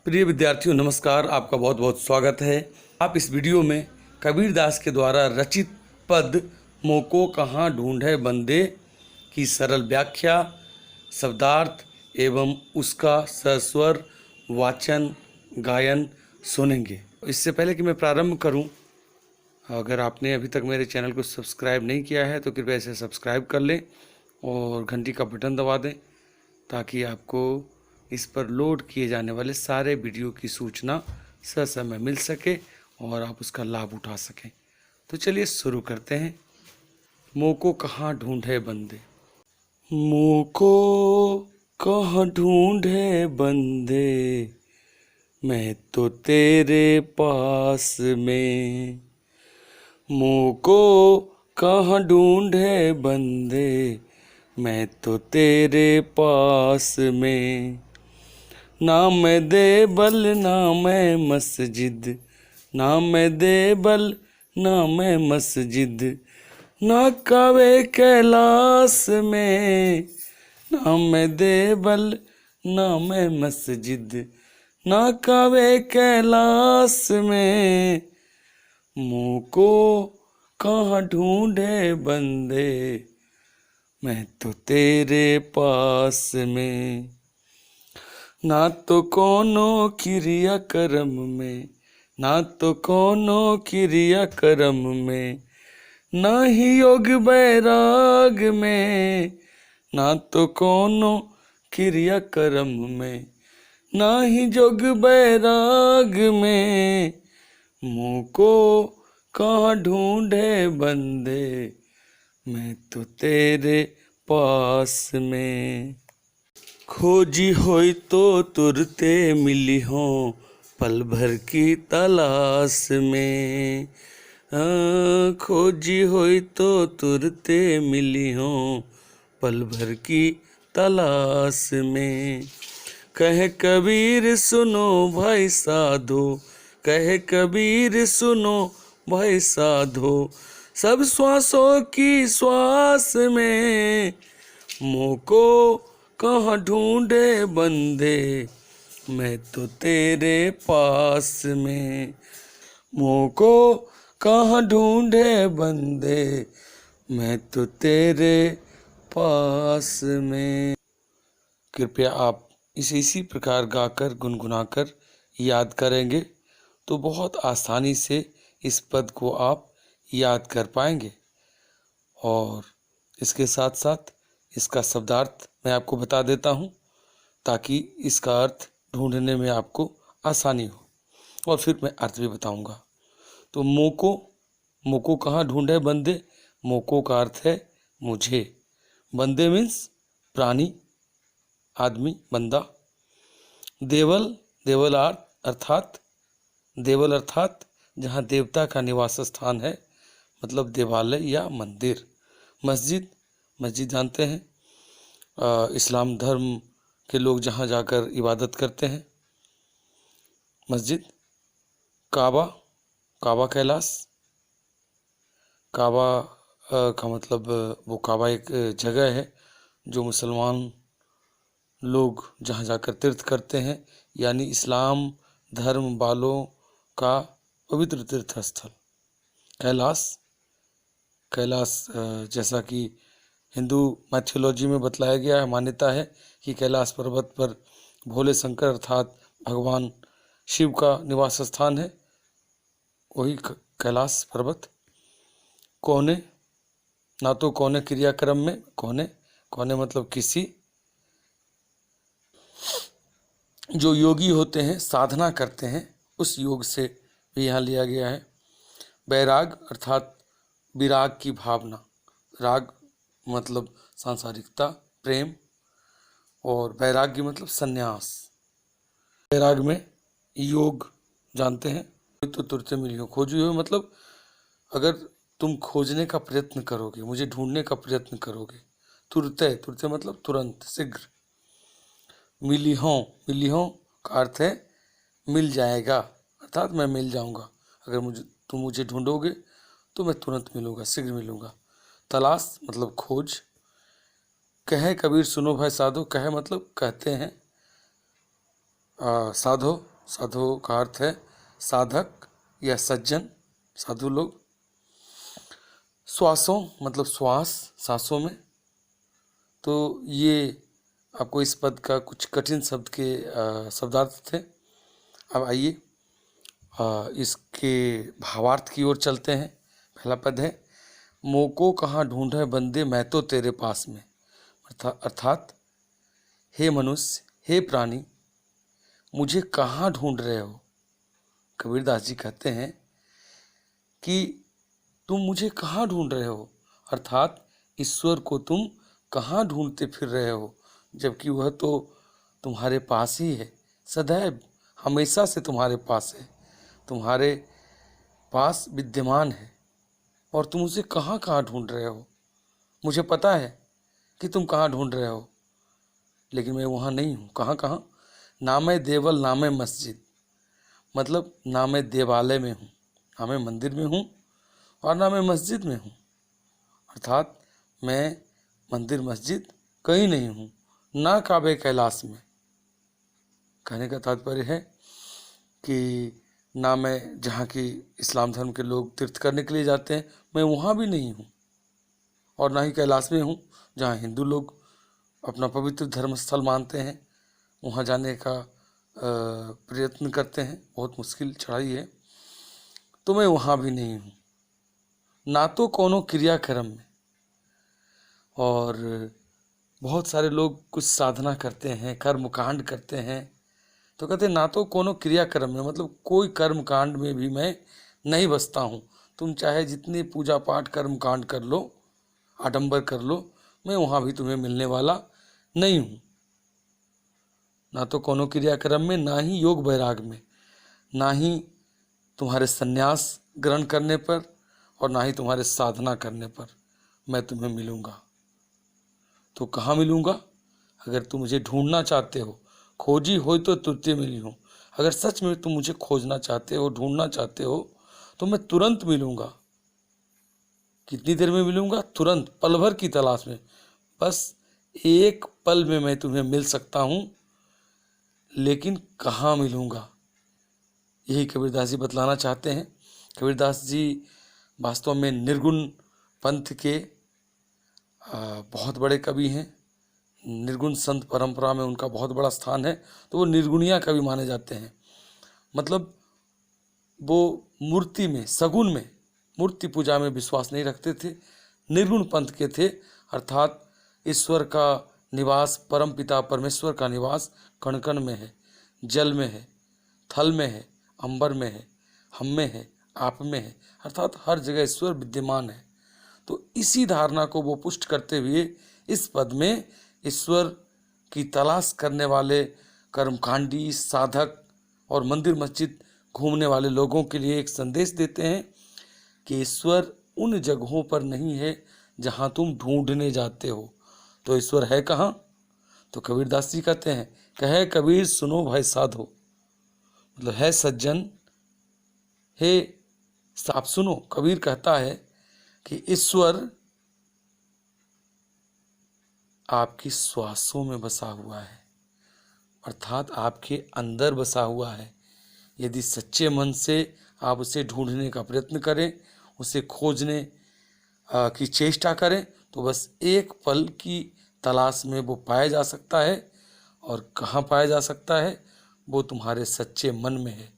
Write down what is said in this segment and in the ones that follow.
प्रिय विद्यार्थियों नमस्कार, आपका बहुत बहुत स्वागत है। आप इस वीडियो में कबीरदास के द्वारा रचित पद मोको कहाँ ढूंढे बंदे की सरल व्याख्या, शब्दार्थ एवं उसका सस्वर वाचन गायन सुनेंगे। इससे पहले कि मैं प्रारंभ करूं, अगर आपने अभी तक मेरे चैनल को सब्सक्राइब नहीं किया है तो कृपया इसे सब्सक्राइब कर लें और घंटी का बटन दबा दें ताकि आपको इस पर लोड किए जाने वाले सारे वीडियो की सूचना ससमय मिल सके और आप उसका लाभ उठा सकें। तो चलिए शुरू करते हैं। मोको कहाँ ढूंढे बंदे। मोको कहाँ ढूंढे बंदे, मैं तो तेरे पास में। मोको कहाँ ढूंढे बंदे, मैं तो तेरे पास में। ना मैं देवल ना मैं मस्जिद, ना मैं देवल ना मैं मस्जिद, ना कावे कैलाश में। ना मैं देवल ना मैं मस्जिद, ना कावे कैलाश में। मोको कहाँ ढूंढे बंदे, मैं तो तेरे पास में। ना तो कोनो क्रिया कर्म में, ना तो कोनो क्रिया कर्म में, ना ही योग बैराग में। ना तो कोनो क्रिया कर्म में, ना ही योग बैराग में। मोको कहाँ ढूंढे बंदे, मैं तो तेरे पास में। खोजी होई तो तुरते मिली हो पल भर की तलाश में। खोजी होई तो तुरते मिली हो पल भर की तलाश में। कहे कबीर सुनो भाई साधो, कहे कबीर सुनो भाई साधो, सब श्वासों की श्वास में। मोको कहाँ ढूंढे बंदे, मैं तो तेरे पास में। मोको कहाँ ढूंढे बंदे, मैं तो तेरे पास में। कृपया आप इसे इसी प्रकार गाकर गुनगुनाकर याद करेंगे तो बहुत आसानी से इस पद को आप याद कर पाएंगे। और इसके साथ साथ इसका शब्दार्थ मैं आपको बता देता हूँ ताकि इसका अर्थ ढूंढने में आपको आसानी हो, और फिर मैं अर्थ भी बताऊँगा। तो मोको, मोको कहाँ ढूंढे बंदे, मोको का अर्थ है मुझे। बंदे मीन्स प्राणी, आदमी, बंदा। देवल, देवल अर्थात, देवल अर्थात जहाँ देवता का निवास स्थान है, मतलब देवालय या मंदिर। मस्जिद, मस्जिद जानते हैं इस्लाम धर्म के लोग जहाँ जाकर इबादत करते हैं, मस्जिद। काबा, काबा कैलाश, काबा का मतलब वो काबा एक जगह है जो मुसलमान लोग जहाँ जाकर तीर्थ करते हैं, यानी इस्लाम धर्म वालों का पवित्र तीर्थ स्थल। कैलाश, कैलाश जैसा कि हिंदू मैथोलॉजी में बतलाया गया है, मान्यता है कि कैलाश पर्वत पर भोले शंकर अर्थात भगवान शिव का निवास स्थान है, वही कैलाश पर्वत। कोने, ना तो कोने क्रियाक्रम में, कोने, कोने मतलब किसी, जो योगी होते हैं साधना करते हैं उस योग से भी यहाँ लिया गया है। बैराग अर्थात विराग की भावना, राग मतलब सांसारिकता, प्रेम, और वैराग्य मतलब संन्यास। वैराग में योग जानते हैं। तो तुरते मिली हो, खोजी हो मतलब अगर तुम खोजने का प्रयत्न करोगे, मुझे ढूंढने का प्रयत्न करोगे। तुरते, तुरते मतलब तुरंत, शीघ्र। मिली हो, मिली हो का अर्थ है मिल जाएगा, अर्थात मैं मिल जाऊंगा। अगर तुम मुझे ढूंढोगे तो मैं तुरंत मिलूंगा, शीघ्र मिलूंगा। तलाश मतलब खोज। कहे कबीर सुनो भाई साधो, कहे मतलब कहते हैं साधो साधु का अर्थ है साधक या सज्जन, साधु लोग। श्वासों मतलब श्वास, सांसों में। तो ये आपको इस पद का कुछ कठिन शब्द के शब्दार्थ थे। अब आइए इसके भावार्थ की ओर चलते हैं। पहला पद है मोको कहाँ ढूंढे बंदे मैं तो तेरे पास में। अर्थात हे मनुष्य, हे प्राणी, मुझे कहाँ ढूंढ रहे हो। कबीरदास जी कहते हैं कि तुम मुझे कहाँ ढूंढ रहे हो, अर्थात ईश्वर को तुम कहाँ ढूंढते फिर रहे हो, जबकि वह तो तुम्हारे पास ही है, सदैव हमेशा से तुम्हारे पास है, तुम्हारे पास विद्यमान है, और तुम उसे कहाँ कहाँ ढूंढ रहे हो। मुझे पता है कि तुम कहाँ ढूंढ रहे हो, लेकिन मैं वहाँ नहीं हूँ। कहाँ कहाँ? ना मैं देवल ना मैं मस्जिद, मतलब ना मैं देवालय में हूँ, ना मैं मंदिर में हूँ, और ना मैं मस्जिद में हूँ। अर्थात मैं मंदिर मस्जिद कहीं नहीं हूँ, ना काबे कैलाश में। कहने का तात्पर्य है कि ना मैं जहाँ की इस्लाम धर्म के लोग तीर्थ करने के लिए जाते हैं, मैं वहाँ भी नहीं हूँ, और ना ही कैलाश में हूँ जहाँ हिंदू लोग अपना पवित्र धर्म स्थल मानते हैं, वहाँ जाने का प्रयत्न करते हैं। बहुत मुश्किल चढ़ाई है, तो मैं वहाँ भी नहीं हूँ, ना तो कोनो क्रियाक्रम में। और बहुत सारे लोग कुछ साधना करते हैं, कर्म कांड करते हैं, तो कहते हैं ना तो कोनो क्रियाक्रम में, मतलब कोई कर्म कांड में भी मैं नहीं बसता हूँ। तुम चाहे जितनी पूजा पाठ कर्म कांड कर लो, आडंबर कर लो, मैं वहाँ भी तुम्हें मिलने वाला नहीं हूँ। ना तो कोनो क्रियाक्रम में, ना ही योग वैराग में, ना ही तुम्हारे संन्यास ग्रहण करने पर, और ना ही तुम्हारे साधना करने पर मैं तुम्हें मिलूँगा। तो कहाँ मिलूँगा? अगर तुम मुझे ढूंढना चाहते हो, खोजी हो तो तुरते मिली हो। अगर सच में तुम मुझे खोजना चाहते हो, ढूंढना चाहते हो, तो मैं तुरंत मिलूँगा। कितनी देर में मिलूँगा? तुरंत, पल भर की तलाश में। बस एक पल में मैं तुम्हें मिल सकता हूँ, लेकिन कहाँ मिलूँगा, यही कबीरदास जी बतलाना चाहते हैं। कबीरदास जी वास्तव में निर्गुण पंथ के बहुत बड़े कवि हैं। निर्गुण संत परंपरा में उनका बहुत बड़ा स्थान है, तो वो निर्गुणिया कवि माने जाते हैं। मतलब वो मूर्ति में, सगुण में, मूर्ति पूजा में विश्वास नहीं रखते थे, निर्गुण पंथ के थे। अर्थात ईश्वर का निवास, परम पिता परमेश्वर का निवास कण कण में है, जल में है, थल में है, अंबर में है, हम में है, आप में है, अर्थात हर जगह ईश्वर विद्यमान है। तो इसी धारणा को वो पुष्ट करते हुए इस पद में ईश्वर की तलाश करने वाले कर्मकांडी, साधक और मंदिर मस्जिद घूमने वाले लोगों के लिए एक संदेश देते हैं कि ईश्वर उन जगहों पर नहीं है जहाँ तुम ढूंढने जाते हो। तो ईश्वर है कहाँ? तो कबीरदास जी कहते हैं, कहे कबीर सुनो भाई साधो, मतलब है सज्जन, हे आप सुनो। कबीर कहता है कि ईश्वर आपकी श्वासों में बसा हुआ है, अर्थात आपके अंदर बसा हुआ है। यदि सच्चे मन से आप उसे ढूंढने का प्रयत्न करें, उसे खोजने की चेष्टा करें, तो बस एक पल की तलाश में वो पाया जा सकता है। और कहाँ पाया जा सकता है? वो तुम्हारे सच्चे मन में है,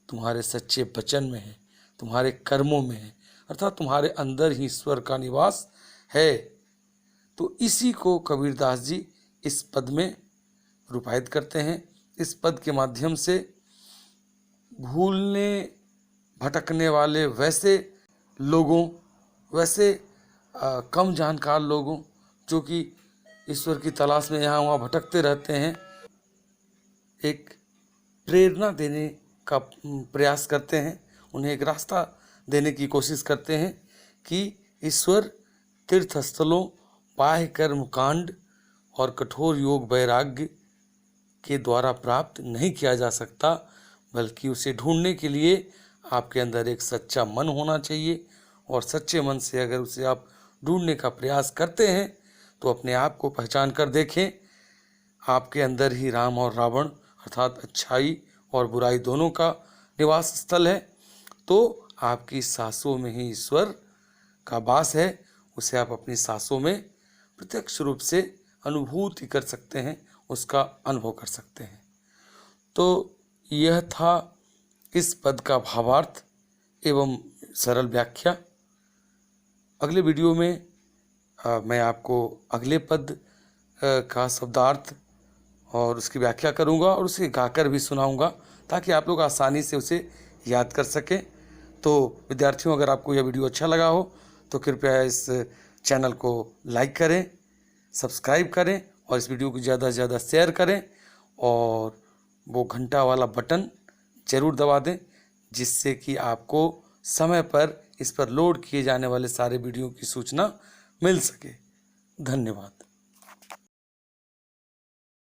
तुम्हारे सच्चे वचन में है, तुम्हारे कर्मों में है, अर्थात तुम्हारे अंदर ही ईश्वर का निवास है। तो इसी को कबीरदास जी इस पद में रूपायित करते हैं। इस पद के माध्यम से भूलने भटकने वाले वैसे लोगों, वैसे कम जानकार लोगों जो कि ईश्वर की तलाश में यहाँ वहाँ भटकते रहते हैं, एक प्रेरणा देने का प्रयास करते हैं, उन्हें एक रास्ता देने की कोशिश करते हैं कि ईश्वर तीर्थस्थलों, बाह्य कर्म कांड और कठोर योग वैराग्य के द्वारा प्राप्त नहीं किया जा सकता, बल्कि उसे ढूंढने के लिए आपके अंदर एक सच्चा मन होना चाहिए। और सच्चे मन से अगर उसे आप ढूंढने का प्रयास करते हैं, तो अपने आप को पहचान कर देखें, आपके अंदर ही राम और रावण अर्थात अच्छाई और बुराई दोनों का निवास स्थल है, तो आपकी सांसों में ही ईश्वर का वास है। उसे आप अपनी सांसों में प्रत्यक्ष रूप से अनुभूति कर सकते हैं, उसका अनुभव कर सकते हैं। तो यह था इस पद का भावार्थ एवं सरल व्याख्या। अगले वीडियो में मैं आपको अगले पद का शब्दार्थ और उसकी व्याख्या करूंगा और उसे गाकर भी सुनाऊंगा, ताकि आप लोग आसानी से उसे याद कर सकें। तो विद्यार्थियों, अगर आपको यह वीडियो अच्छा लगा हो तो कृपया इस चैनल को लाइक करें, सब्सक्राइब करें और इस वीडियो को ज़्यादा से ज़्यादा शेयर करें और वो घंटा वाला बटन ज़रूर दबा दें, जिससे कि आपको समय पर इस पर लोड किए जाने वाले सारे वीडियो की सूचना मिल सके। धन्यवाद।